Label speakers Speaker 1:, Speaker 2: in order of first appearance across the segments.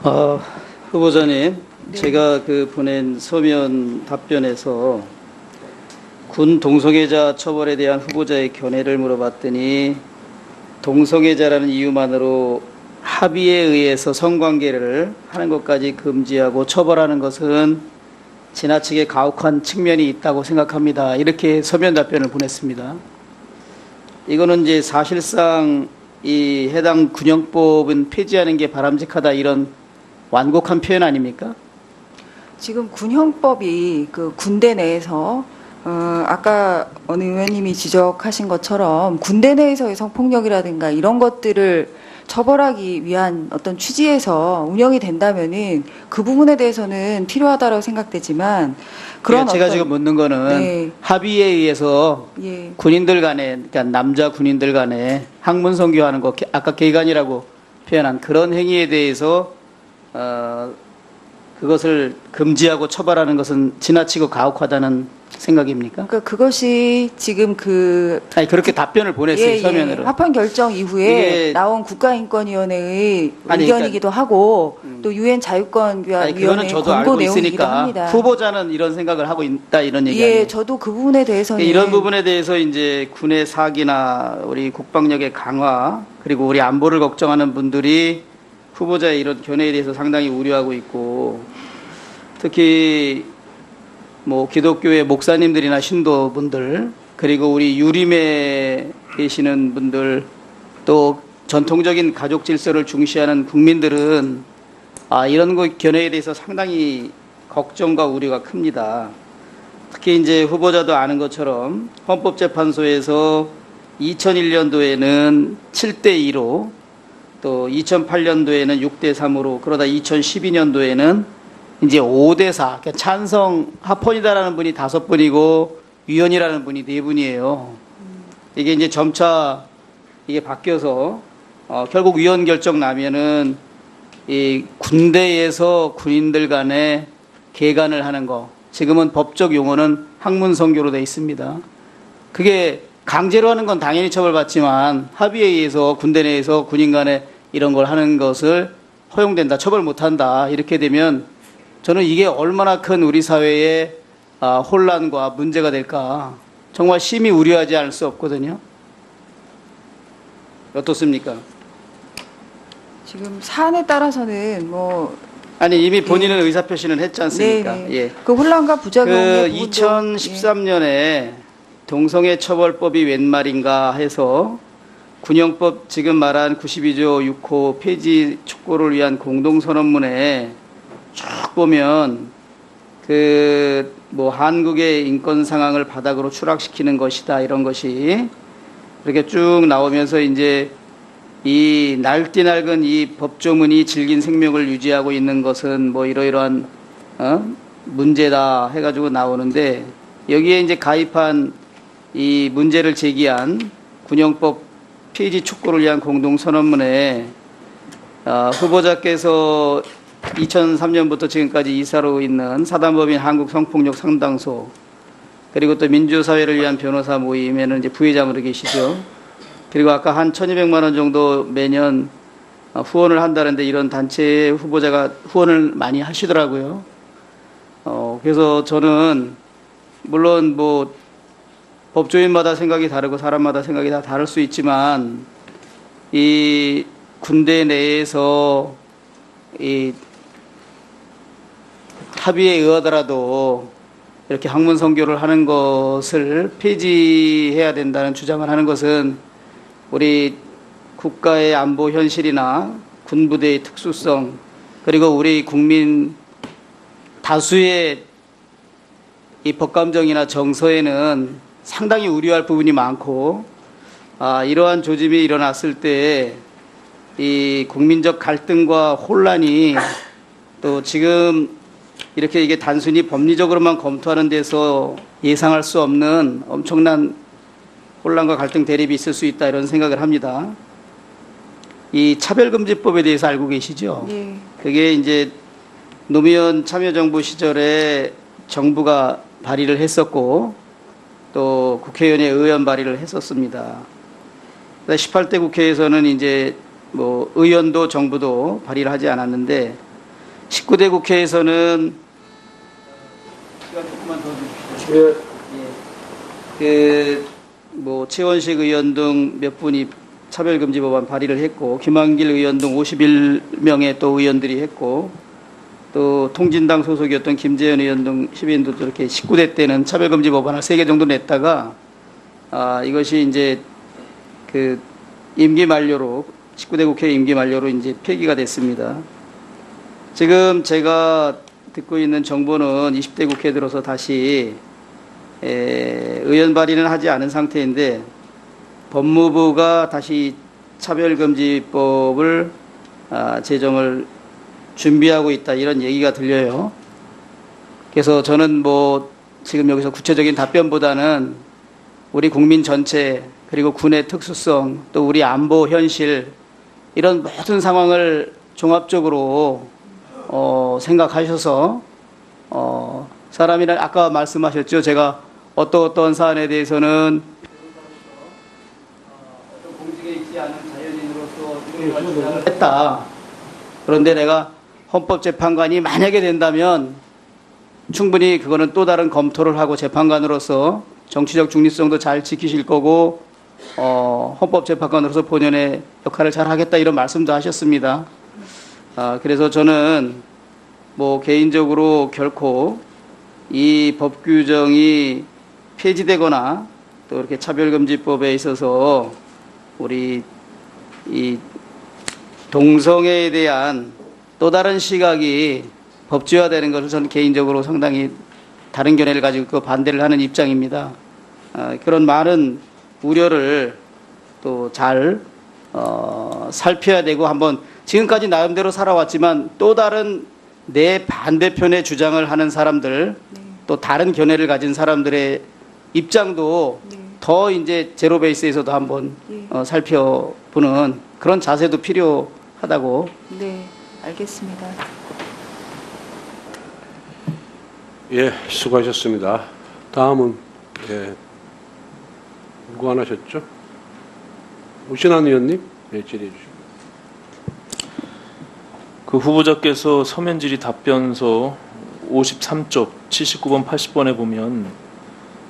Speaker 1: 어, 후보자님,
Speaker 2: 네.
Speaker 1: 제가 그 보낸 서면 답변에서 군 동성애자 처벌에 대한 후보자의 견해를 물어봤더니 동성애자라는 이유만으로 합의에 의해서 성관계를 하는 것까지 금지하고 처벌하는 것은 지나치게 가혹한 측면이 있다고 생각합니다. 이렇게 서면 답변을 보냈습니다. 이거는 이제 사실상 이 해당 군형법은 폐지하는 게 바람직하다 이런 완곡한 표현 아닙니까?
Speaker 2: 지금 군형법이 그 군대 내에서 아까 어느 의원님이 지적하신 것처럼 군대 내에서의 성폭력이라든가 이런 것들을 처벌하기 위한 어떤 취지에서 운영이 된다면은 그 부분에 대해서는 필요하다고 생각되지만 그런
Speaker 1: 제가
Speaker 2: 어떤
Speaker 1: 지금 묻는 거는
Speaker 2: 네.
Speaker 1: 합의에 의해서
Speaker 2: 예.
Speaker 1: 군인들 간에, 그러니까 남자 군인들 간에 학문 선교하는 거, 아까 개간이라고 표현한 그런 행위에 대해서 그것을 금지하고 처벌하는 것은 지나치고 가혹하다는 생각입니까?
Speaker 2: 그러니까 그것이 지금
Speaker 1: 아니, 그렇게 답변을 보냈어요, 서면으로.
Speaker 2: 합헌 결정 이후에
Speaker 1: 이게
Speaker 2: 나온 국가인권위원회의
Speaker 1: 아니,
Speaker 2: 의견이기도 하고 또 유엔 자유권위원회
Speaker 1: 그거는 저도
Speaker 2: 권고
Speaker 1: 알고
Speaker 2: 내용이기도
Speaker 1: 있으니까
Speaker 2: 합니다.
Speaker 1: 후보자는 이런 생각을 하고 있다 이런 얘기 아니에요?
Speaker 2: 예, 저도 그 부분에 대해서는
Speaker 1: 이런 부분에 대해서 이제 군의 사기나 우리 국방력의 강화 그리고 우리 안보를 걱정하는 분들이 후보자의 이런 견해에 대해서 상당히 우려하고 있고 특히 뭐 기독교의 목사님들이나 신도분들 그리고 우리 유림에 계시는 분들 또 전통적인 가족 질서를 중시하는 국민들은 이런 견해에 대해서 상당히 걱정과 우려가 큽니다. 특히 이제 후보자도 아는 것처럼 헌법재판소에서 2001년도에는 7대2로 또 2008년도에는 6대3으로 그러다 2012년도에는 이제 5대4 그러니까 찬성 합헌이다라는 분이 5분이고 위헌이라는 분이 4분이에요. 이게 이제 점차 이게 바뀌어서 결국 위헌 결정 나면은 이 군대에서 군인들 간에 개간을 하는 거 지금은 법적 용어는 학문 선교로 되어 있습니다. 그게 강제로 하는 건 당연히 처벌받지만 합의에 의해서 군대 내에서 군인 간에 이런 걸 하는 것을 허용된다, 처벌 못한다 이렇게 되면 저는 이게 얼마나 큰 우리 사회의 혼란과 문제가 될까 정말 심히 우려하지 않을 수 없거든요. 어떻습니까?
Speaker 2: 지금 사안에 따라서는 뭐
Speaker 1: 아니 이미 본인은 의사표시는 했지 않습니까?
Speaker 2: 네,
Speaker 1: 예.
Speaker 2: 그 혼란과 부작용의
Speaker 1: 그
Speaker 2: 부분도
Speaker 1: 2013년에 동성애 처벌법이 웬 말인가 해서 군형법 지금 말한 92조 6호 폐지 촉구를 위한 공동선언문에 쭉 보면 그 뭐 한국의 인권 상황을 바닥으로 추락시키는 것이다 이런 것이 이렇게 쭉 나오면서 이제 이 날뛰 낡은 이 법조문이 질긴 생명을 유지하고 있는 것은 뭐 이러이러한 문제다 해가지고 나오는데 여기에 이제 가입한 이 문제를 제기한 군형법 폐지 촉구를 위한 공동선언문에 후보자께서 2003년부터 지금까지 이사로 있는 사단법인 한국성폭력 상담소 그리고 또 민주사회를 위한 변호사 모임에는 이제 부회장으로 계시죠. 그리고 아까 한 1,200만 원 정도 매년 후원을 한다는데 이런 단체에 후보자가 후원을 많이 하시더라고요. 그래서 저는 물론 뭐 법조인마다 생각이 다르고 사람마다 생각이 다 다를 수 있지만 이 군대 내에서 이 합의에 의하더라도 이렇게 학문 선교를 하는 것을 폐지해야 된다는 주장을 하는 것은 우리 국가의 안보 현실이나 군부대의 특수성 그리고 우리 국민 다수의 이 법감정이나 정서에는 상당히 우려할 부분이 많고 이러한 조짐이 일어났을 때 이 국민적 갈등과 혼란이 또 지금 이렇게 이게 단순히 법리적으로만 검토하는 데서 예상할 수 없는 엄청난 혼란과 갈등 대립이 있을 수 있다 이런 생각을 합니다. 이 차별금지법에 대해서 알고 계시죠?
Speaker 2: 예.
Speaker 1: 그게 이제 노무현 참여정부 시절에 정부가 발의를 했었고 또 국회의원회 의원 발의를 했었습니다. 18대 국회에서는 이제 뭐 의원도 정부도 발의를 하지 않았는데 19대 국회에서는 시간 조금만 더 주십시오. 뭐 최원식 의원 등 몇 분이 차별금지 법안 발의를 했고, 김한길 의원 등 51명의 또 의원들이 했고, 또 통진당 소속이었던 김재현 의원 등 시민들도 이렇게 19대 때는 차별금지 법안을 3개 정도 냈다가, 이것이 이제 그 임기 만료로, 19대 국회 임기 만료로 이제 폐기가 됐습니다. 지금 제가 듣고 있는 정보는 20대 국회에 들어서 다시 의원 발의는 하지 않은 상태인데, 법무부가 다시 차별금지법을 제정을 준비하고 있다, 이런 얘기가 들려요. 그래서 저는 뭐 지금 여기서 구체적인 답변보다는 우리 국민 전체, 그리고 군의 특수성, 또 우리 안보 현실, 이런 모든 상황을 종합적으로 생각하셔서 사람이란, 아까 말씀하셨죠. 제가 어떤 사안에 대해서는 어떤 공직에 있지 않은 자연인으로서 했다. 그런데 내가 헌법재판관이 만약에 된다면 충분히 그거는 또 다른 검토를 하고 재판관으로서 정치적 중립성도 잘 지키실 거고 헌법재판관으로서 본연의 역할을 잘 하겠다, 이런 말씀도 하셨습니다. 그래서 저는 뭐 개인적으로 결코 이 법 규정이 폐지되거나 또 이렇게 차별금지법에 있어서 우리 이 동성애에 대한 또 다른 시각이 법제화되는 것을 저는 개인적으로 상당히 다른 견해를 가지고 그 반대를 하는 입장입니다. 그런 많은 우려를 또 잘 살펴야 되고, 한번 지금까지 나름대로 살아왔지만 또 다른 내 반대편의 주장을 하는 사람들, 또 다른 견해를 가진 사람들의 입장도 더 이제 제로 베이스에서도 한번 살펴보는 그런 자세도 필요하다고.
Speaker 2: 네, 알겠습니다.
Speaker 3: 예, 수고하셨습니다. 다음은 누구 안 하셨죠? 오신환 의원님, 질의해 주시고.
Speaker 4: 그 후보자께서 서면 질의 답변서 53쪽 79번 80번에 보면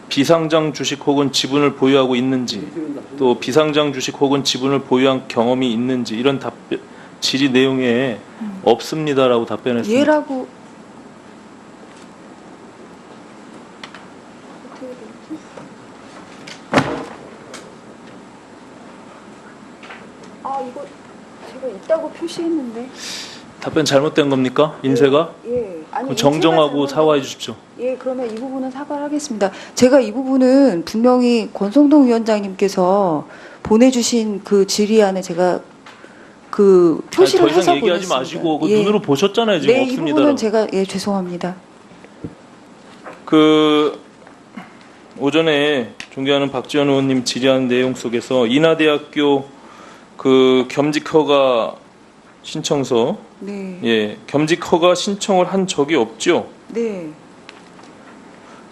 Speaker 4: 비상장 주식 혹은 지분을 보유하고 있는지, 또 비상장 주식 혹은 지분을 보유한 경험이 있는지, 이런 답변 질의 내용에 없습니다라고 답변했습니다.
Speaker 2: 예라고 이거 제가 있다고 표시했는데.
Speaker 4: 답변 잘못된 겁니까? 인쇄가?
Speaker 2: 예. 아니,
Speaker 4: 그럼 정정하고
Speaker 2: 인쇄가
Speaker 4: 사과해 주십시오.
Speaker 2: 예, 그러면 이 부분은 사과를 하겠습니다. 제가 이 부분은 분명히 권성동 위원장님께서 보내주신 그 질의안에 제가 그 표시를
Speaker 4: 더 이상
Speaker 2: 해서
Speaker 4: 얘기하지
Speaker 2: 보냈습니다.
Speaker 4: 마시고 그
Speaker 2: 예.
Speaker 4: 눈으로 보셨잖아요. 지금
Speaker 2: 네, 이
Speaker 4: 없습니다.
Speaker 2: 부분은 제가 죄송합니다.
Speaker 4: 그 오전에 존경하는 박지원 의원님 질의한 내용 속에서 인하대학교 그 겸직허가 신청서,
Speaker 2: 네.
Speaker 4: 예, 겸직허가 신청을 한 적이 없죠.
Speaker 2: 네.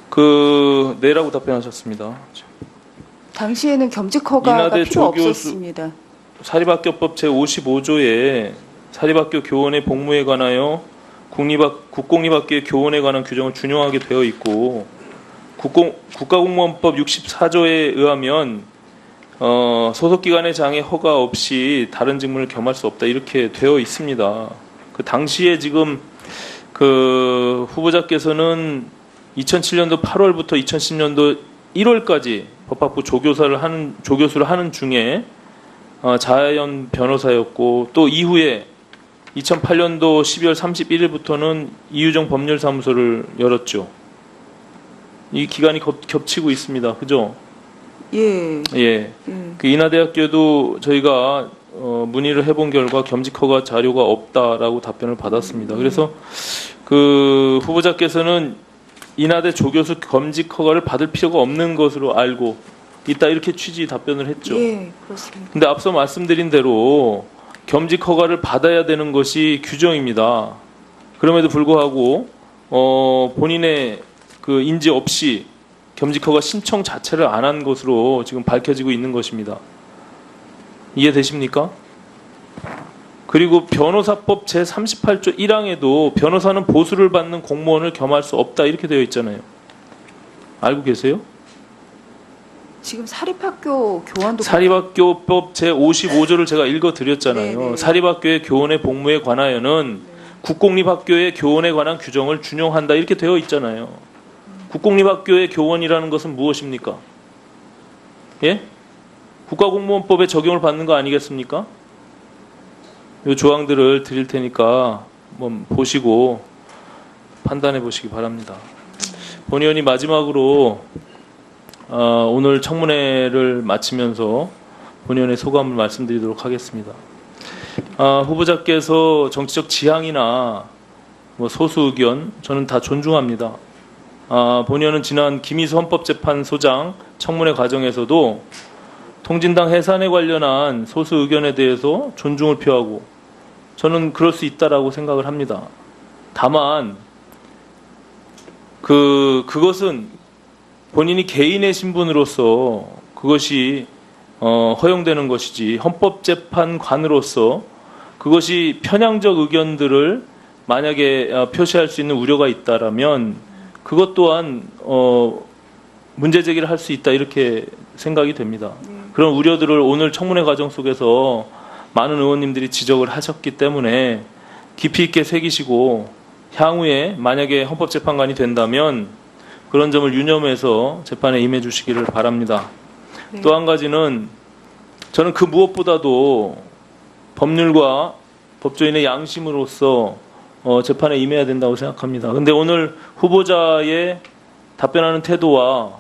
Speaker 4: 그 네라고 답변하셨습니다.
Speaker 2: 당시에는 겸직 허가가
Speaker 4: 인하대
Speaker 2: 필요
Speaker 4: 조교수-
Speaker 2: 없었습니다.
Speaker 4: 사립학교법 제55조에 사립학교 교원의 복무에 관하여 국공립학교의 교원에 관한 규정을 준용하게 되어 있고, 국가공무원법 64조에 의하면 소속기관의 장애 허가 없이 다른 직무를 겸할 수 없다, 이렇게 되어 있습니다. 그 당시에 지금 그 후보자께서는 2007년도 8월부터 2010년도 1월까지 법학부 조교수를 하는 중에 자연 변호사였고, 또 이후에 2008년도 12월 31일부터는 이유정 법률사무소를 열었죠. 이 기간이 겹치고 있습니다. 그죠?
Speaker 2: 예.
Speaker 4: 예. 그 인하대학교도 저희가 문의를 해본 결과 겸직허가 자료가 없다라고 답변을 받았습니다. 그래서 그 후보자께서는 인하대 조교수 겸직허가를 받을 필요가 없는 것으로 알고 있다, 이렇게 취지 답변을 했죠.
Speaker 2: 예, 그렇습니다.
Speaker 4: 근데 앞서 말씀드린 대로 겸직허가를 받아야 되는 것이 규정입니다. 그럼에도 불구하고 본인의 그 인지 없이 겸직허가 신청 자체를 안 한 것으로 지금 밝혀지고 있는 것입니다. 이해되십니까? 그리고 변호사법 제38조 1항에도 변호사는 보수를 받는 공무원을 겸할 수 없다 이렇게 되어 있잖아요. 알고 계세요?
Speaker 2: 지금 사립학교 교원도
Speaker 4: 사립학교법 제55조를 제가 읽어드렸잖아요.
Speaker 2: 네네.
Speaker 4: 사립학교의 교원의 복무에 관하여는 국공립학교의 교원에 관한 규정을 준용한다 이렇게 되어 있잖아요. 국공립학교의 교원이라는 것은 무엇입니까? 예? 국가공무원법에 적용을 받는 거 아니겠습니까? 이 조항들을 드릴 테니까 한번 보시고 판단해 보시기 바랍니다. 본 의원이 마지막으로 오늘 청문회를 마치면서 본 의원의 소감을 말씀드리도록 하겠습니다. 후보자께서 정치적 지향이나 뭐 소수 의견 저는 다 존중합니다. 본 의원은 지난 김희수 헌법재판소장 청문회 과정에서도 통진당 해산에 관련한 소수 의견에 대해서 존중을 표하고 저는 그럴 수 있다라고 생각을 합니다. 다만 그것은 본인이 개인의 신분으로서 그것이 허용되는 것이지 헌법재판관으로서 그것이 편향적 의견들을 만약에 표시할 수 있는 우려가 있다라면 그것 또한 문제 제기를 할 수 있다 이렇게 생각이 됩니다. 그런 우려들을 오늘 청문회 과정 속에서 많은 의원님들이 지적을 하셨기 때문에 깊이 있게 새기시고 향후에 만약에 헌법재판관이 된다면 그런 점을 유념해서 재판에 임해 주시기를 바랍니다.
Speaker 2: 네.
Speaker 4: 또 한 가지는 저는 그 무엇보다도 법률과 법조인의 양심으로서 재판에 임해야 된다고 생각합니다. 그런데 오늘 후보자의 답변하는 태도와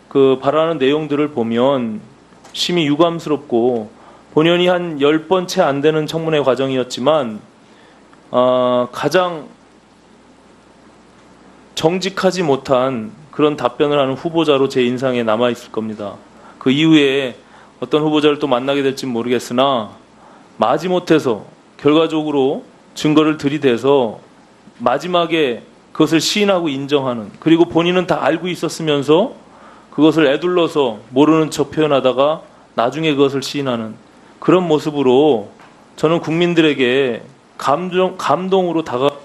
Speaker 4: 그 발언하는 내용들을 보면 심히 유감스럽고 본연이 한 10번 채 안 되는 청문회 과정이었지만 가장 정직하지 못한 그런 답변을 하는 후보자로 제 인상에 남아있을 겁니다. 그 이후에 어떤 후보자를 또 만나게 될지는 모르겠으나 마지못해서 결과적으로 증거를 들이대서 마지막에 그것을 시인하고 인정하는, 그리고 본인은 다 알고 있었으면서 그것을 애둘러서 모르는 척 표현하다가 나중에 그것을 시인하는 그런 모습으로 저는 국민들에게 감동으로 그런 점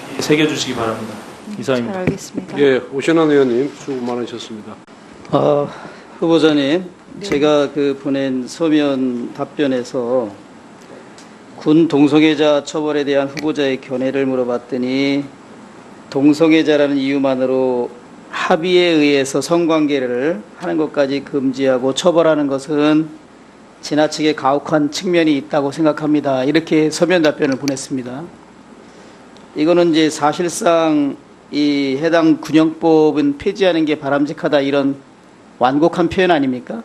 Speaker 4: 깊이 새겨주시기 바랍니다. 이상입니다.
Speaker 2: 잘 알겠습니다.
Speaker 3: 예, 오신환 의원님 수고 많으셨습니다.
Speaker 1: 후보자님,
Speaker 2: 네.
Speaker 1: 제가 보낸 서면 답변에서 군 동성애자 처벌에 대한 후보자의 견해를 물어봤더니 동성애자라는 이유만으로 합의에 의해서 성관계를 하는 것까지 금지하고 처벌하는 것은 지나치게 가혹한 측면이 있다고 생각합니다. 이렇게 서면 답변을 보냈습니다. 이거는 이제 사실상 이 해당 군형법은 폐지하는 게 바람직하다 이런 완곡한 표현 아닙니까?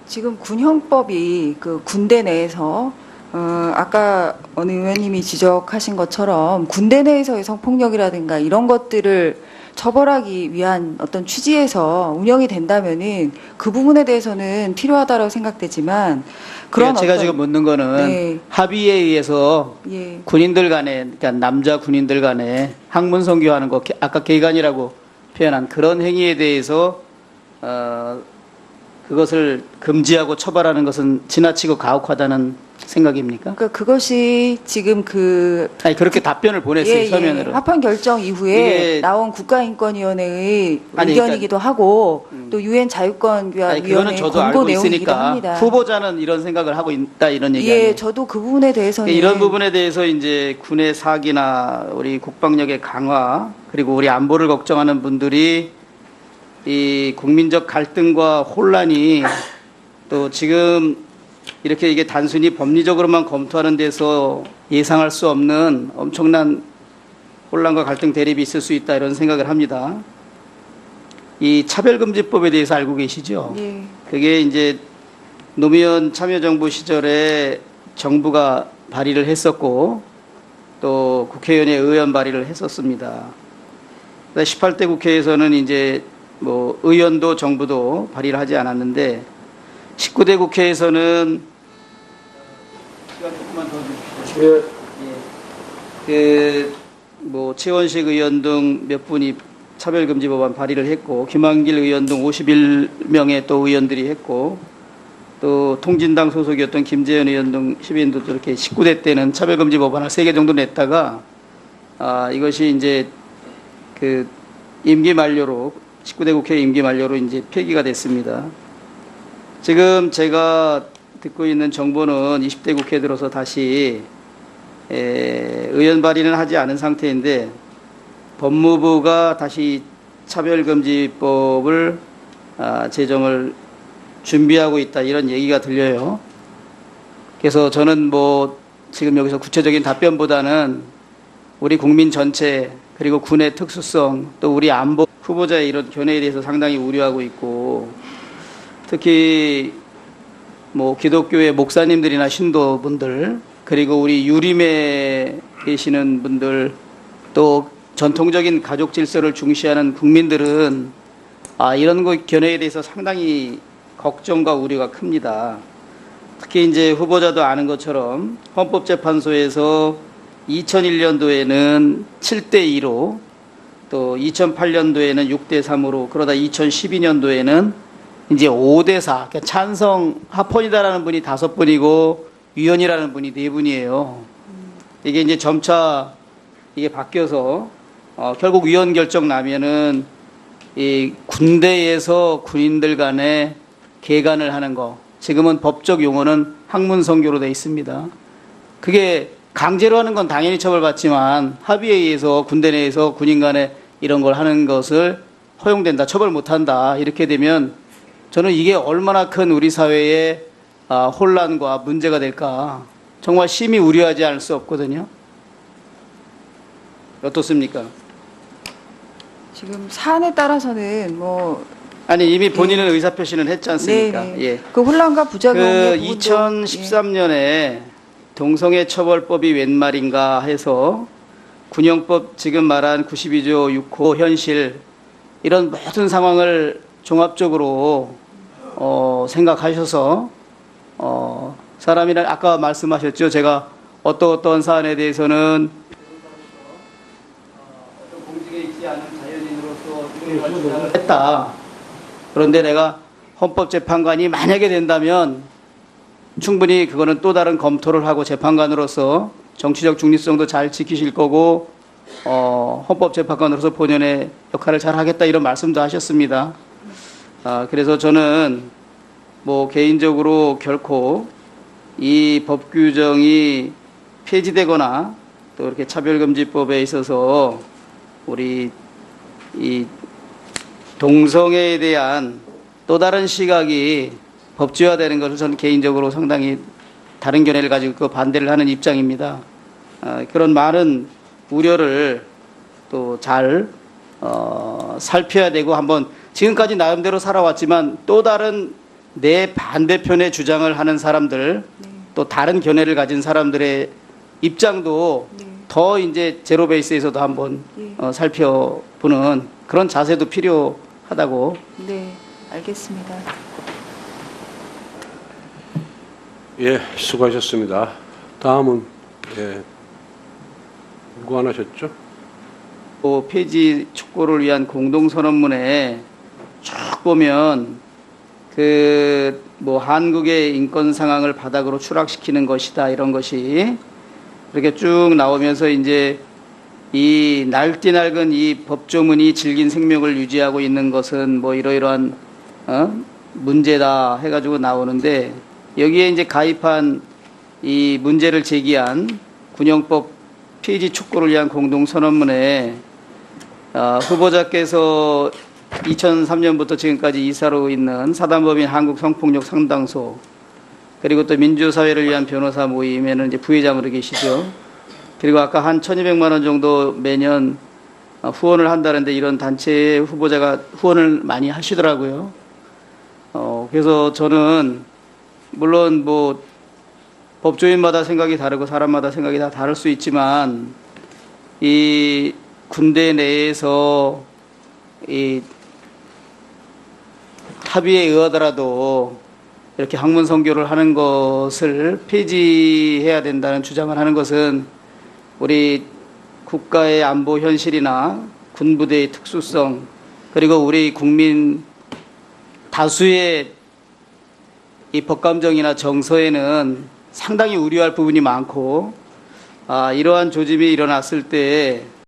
Speaker 2: 지금 군형법이 그 군대 내에서 아까 어느 의원님이 지적하신 것처럼 군대 내에서의 성폭력이라든가 이런 것들을 처벌하기 위한 어떤 취지에서 운영이 된다면은 그 부분에 대해서는 필요하다고 생각되지만 그런
Speaker 1: 제가
Speaker 2: 어떤
Speaker 1: 지금 묻는 거는
Speaker 2: 네.
Speaker 1: 합의에 의해서
Speaker 2: 예.
Speaker 1: 군인들 간에, 그러니까 남자 군인들 간에 학문 선교하는 거, 아까 개간이라고 표현한 그런 행위에 대해서 그것을 금지하고 처벌하는 것은 지나치고 가혹하다는 생각입니까?
Speaker 2: 그러니까 그것이 지금
Speaker 1: 아니, 그렇게 답변을 보냈어요, 서면으로.
Speaker 2: 합헌 결정 이후에
Speaker 1: 이게
Speaker 2: 나온 국가인권위원회의
Speaker 1: 아니,
Speaker 2: 의견이기도 하고 또 유엔 자유권위원회
Speaker 1: 그거는 저도
Speaker 2: 권고
Speaker 1: 알고
Speaker 2: 내용이기도
Speaker 1: 있으니까
Speaker 2: 합니다.
Speaker 1: 후보자는 이런 생각을 하고 있다 이런 얘기 아니에요?
Speaker 2: 예, 저도 그 부분에 대해서는
Speaker 1: 이런 부분에 대해서 이제 군의 사기나 우리 국방력의 강화 그리고 우리 안보를 걱정하는 분들이 이 국민적 갈등과 혼란이 또 지금 이렇게 이게 단순히 법리적으로만 검토하는 데서 예상할 수 없는 엄청난 혼란과 갈등 대립이 있을 수 있다 이런 생각을 합니다. 이 차별금지법에 대해서 알고 계시죠?
Speaker 2: 예.
Speaker 1: 그게 이제 노무현 참여정부 시절에 정부가 발의를 했었고 또 국회의원회 의원 발의를 했었습니다. 18대 국회에서는 이제 뭐 의원도 정부도 발의를 하지 않았는데 19대 국회에서는 시간 조금만 더 주십시오. 뭐 최원식 의원 등 몇 분이 차별금지 법안 발의를 했고 김한길 의원 등 51명의 또 의원들이 했고 또 통진당 소속이었던 김재현 의원 등 시민들도 이렇게 19대 때는 차별금지 법안을 3개 정도 냈다가 이것이 이제 그 임기 만료로 19대 국회 임기 만료로 이제 폐기가 됐습니다. 지금 제가 듣고 있는 정보는 20대 국회에 들어서 다시 의원 발의는 하지 않은 상태인데 법무부가 다시 차별금지법을 제정을 준비하고 있다 이런 얘기가 들려요. 그래서 저는 뭐 지금 여기서 구체적인 답변보다는 우리 국민 전체 그리고 군의 특수성 또 우리 안보 후보자의 이런 견해에 대해서 상당히 우려하고 있고 특히 뭐 기독교의 목사님들이나 신도분들 그리고 우리 유림에 계시는 분들 또 전통적인 가족 질서를 중시하는 국민들은 이런 견해에 대해서 상당히 걱정과 우려가 큽니다. 특히 이제 후보자도 아는 것처럼 헌법재판소에서 2001년도에는 7대2로 또 2008년도에는 6대3으로 그러다 2012년도에는 이제 5대4 그러니까 찬성 합헌이다라는 분이 5분이고 위헌이라는 분이 4분이에요. 이게 이제 점차 이게 바뀌어서 결국 위헌 결정 나면은 이 군대에서 군인들 간에 계간을 하는 거 지금은 법적 용어는 학문성교로 되어 있습니다. 그게 강제로 하는 건 당연히 처벌받지만 합의에 의해서 군대 내에서 군인 간에 이런 걸 하는 것을 허용된다, 처벌 못한다 이렇게 되면 저는 이게 얼마나 큰 우리 사회의 혼란과 문제가 될까 정말 심히 우려하지 않을 수 없거든요. 어떻습니까?
Speaker 2: 지금 사안에 따라서는 뭐
Speaker 1: 아니 이미 본인은 의사표시는 했지 않습니까?
Speaker 2: 네,
Speaker 1: 예.
Speaker 2: 그 혼란과 부작용의
Speaker 1: 그
Speaker 2: 부분도
Speaker 1: 2013년에 동성애 처벌법이 웬 말인가 해서 군형법 지금 말한 92조 6호 현실 이런 모든 상황을 종합적으로 생각하셔서 사람이란 아까 말씀하셨죠. 제가 어떤 사안에 대해서는 공직에 있지 않은 자연인으로서 했다. 그런데 내가 헌법재판관이 만약에 된다면 충분히 그거는 또 다른 검토를 하고 재판관으로서 정치적 중립성도 잘 지키실 거고 헌법재판관으로서 본연의 역할을 잘 하겠다 이런 말씀도 하셨습니다. 그래서 저는 뭐 개인적으로 결코 이 법 규정이 폐지되거나 또 이렇게 차별금지법에 있어서 우리 이 동성애에 대한 또 다른 시각이 법제화되는 것을 저는 개인적으로 상당히 다른 견해를 가지고 그 반대를 하는 입장입니다. 그런 많은 우려를 또 잘 살펴야 되고 한번 지금까지 나름대로 살아왔지만 또 다른 내 반대편의 주장을 하는 사람들 또 다른 견해를 가진 사람들의 입장도 더 이제 제로 베이스에서도 한번 살펴보는 그런 자세도 필요하다고.
Speaker 2: 네, 알겠습니다.
Speaker 3: 예, 수고하셨습니다. 다음은 누구 안 하셨죠?
Speaker 1: 또 폐지 촉구를 위한 공동선언문에 쭉 보면 그 뭐 한국의 인권 상황을 바닥으로 추락시키는 것이다 이런 것이 이렇게 쭉 나오면서 이제 이 날뛰날근 이 법조문이 질긴 생명을 유지하고 있는 것은 뭐 이러이러한 문제다 해가지고 나오는데 여기에 이제 가입한 이 문제를 제기한 군형법 폐지 촉구를 위한 공동선언문에 후보자께서 2003년부터 지금까지 이사로 있는 사단법인 한국성폭력 상담소 그리고 또 민주사회를 위한 변호사 모임에는 이제 부회장으로 계시죠. 그리고 아까 한 1,200만 원 정도 매년 후원을 한다는데 이런 단체에 후보자가 후원을 많이 하시더라고요. 그래서 저는 물론 뭐 법조인마다 생각이 다르고 사람마다 생각이 다 다를 수 있지만 이 군대 내에서 이 합의에 의하더라도 이렇게 학문 선교를 하는 것을 폐지해야 된다는 주장을 하는 것은 우리 국가의 안보 현실이나 군부대의 특수성 그리고 우리 국민 다수의 이 법감정이나 정서에는 상당히 우려할 부분이 많고 이러한 조짐이 일어났을 때